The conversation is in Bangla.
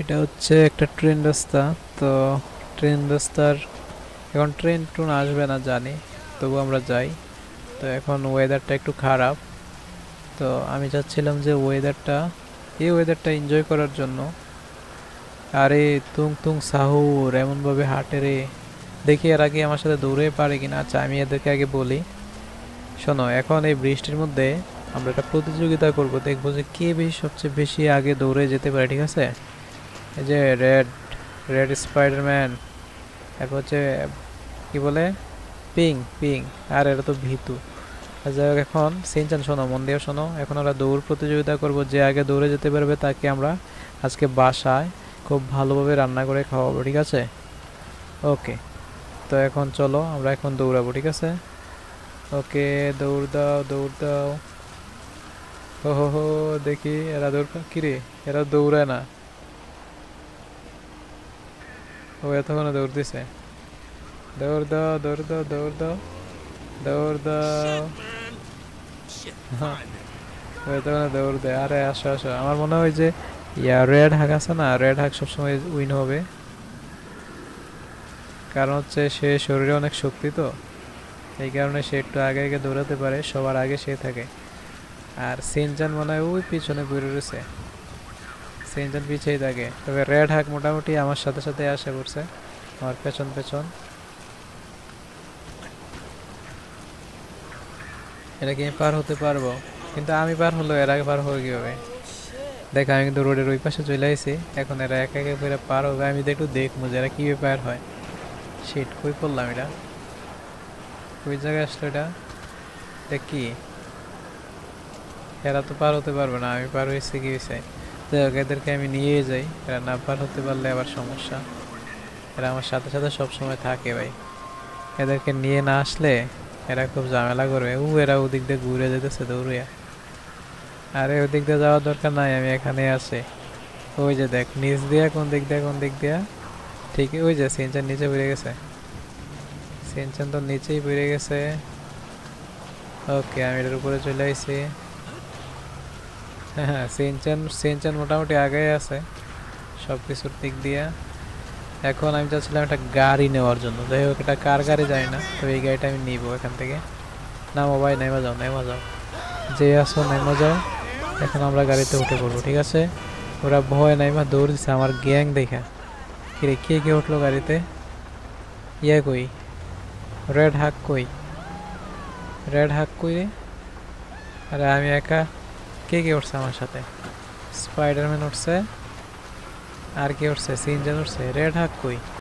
এটা হচ্ছে একটা ট্রেন রাস্তা। তো ট্রেন রাস্তার এখন ট্রেন ট্রেন আসবে না জানি, তবু আমরা যাই। তো এখন ওয়েদারটা একটু খারাপ। তো আমি চাচ্ছিলাম যে এই ওয়েদারটা এনজয় করার জন্য। আরে তুং তুং সাহুর এমনভাবে হাঁটে রে, দেখি এর আগে আমার সাথে দৌড়ে পারে কিনা। আচ্ছা আমি এদেরকে আগে বলি, শোনো এখন এই বৃষ্টির মধ্যে আমরা একটা প্রতিযোগিতা করব, দেখবো যে কে বেশি সবচেয়ে বেশি আগে দৌড়ে যেতে পারে, ঠিক আছে? এই যে রেড রেড স্পাইডারম্যান, এরপর হচ্ছে কি বলে পিং পিং, আর এটা তো ভিতু। যাই হোক, এখন সিনচান শোনো, মন দিয়ে শোনো, এখন আমরা দৌড় প্রতিযোগিতা করব। যে আগে দৌড়ে যেতে পারবে তাকে আমরা আজকে বাসায় খুব ভালোভাবে রান্না করে খাওয়াবো, ঠিক আছে? ওকে, তো এখন চলো আমরা এখন দৌড়াবো, ঠিক আছে? ওকে, দৌড় দাও দৌড় দাও। হো হো হো, দেখি এরা দৌড় কিরে, এরা দৌড়ায় না। ও এতক্ষণে দৌড় দিছে। দৌড় দাও দৌড় দাও দৌড় দাও দৌড় দাও। ও এতক্ষণে দৌড় দেয়। আরে আসো আসো, আমার মনে হয় যে রেড হাক আছে না, রেড হাক সবসময় উইন হবে। কারণ হচ্ছে সে শরীরে অনেক শক্তি, তো এই কারণে সে একটু আগে আগে দৌড়াতে পারে, সবার আগে সে থাকে। আর সিনচান মনে হয় ওই পিছনে ঘুরে রয়েছে, সিনচান পিছেই থাকে। তবে রেড হাক মোটামুটি আমার সাথে সাথে আসে পড়ছে, আমার পেছন পেছন। এটা কি আমি পার হতে পারবো? কিন্তু আমি পার হলো, এর আগে পার হয়ে কিভাবে? দেখ আমি কিন্তু রোডের ওই পাশে চলে আসি, এখন এরা একা একা করে পার হবে। আমি তো একটু দেখবো যে এরা কিভাবে পার হয়। শিট, কই পড়লাম এটা? ওই জায়গায় আসলো এটা? এটা কি? এরা তো পার হতে পারবে না, আমি পার হয়েছি কি হয়েছে? যাই হোক, এদেরকে আমি নিয়ে যাই, এরা না পার হতে পারলে আবার সমস্যা। এরা আমার সাথে সাথে সব সময় থাকে ভাই, এদেরকে নিয়ে না আসলে এরা খুব ঝামেলা করবে। এরা ওদিক দিয়ে ঘুরে যেতেছে দৌড়িয়া। আরে ওদিক দিয়ে যাওয়ার দরকার নাই, আমি এখানে আছি। ওই যে দেখ নিচ দিয়া, কোন দিক দিয়া কোন দিক দিয়া, ঠিকই ওই যে সিনচান নিচে পড়ে গেছে। সিনচান তো নিচেই পড়ে গেছে। ওকে, আমি এটার উপরে চলে আইছি। হ্যাঁ, সিনচান সিনচান মোটামুটি আগেই আছে সব কিছুর দিক দিয়া। এখন আমি চাচ্ছিলাম একটা গাড়ি নেওয়ার জন্য, যাই হোক এটা কার গাড়ি জানি না, তো এই গাড়িটা আমি নিবো এখান থেকে। নামো ভাই, নেমা যাও নেমা যাও, যে আসো নেমা যাও। এখন আমরা গাড়িতে উঠে পড়বো, ঠিক আছে? ওরা ভয় নাইমা দৌড় দিচ্ছে আমার গ্যাং দেখা। কিরে, কে কে উঠলো গাড়িতে? ইয়ে কই, রেড হাক কই? রেড হাক কই রে? আরে আমি একা, কে কে উঠছে আমার সাথে? স্পাইডারম্যান উঠছে, আর কে উঠছে? সিনজান উঠছে, রেড হাক কই?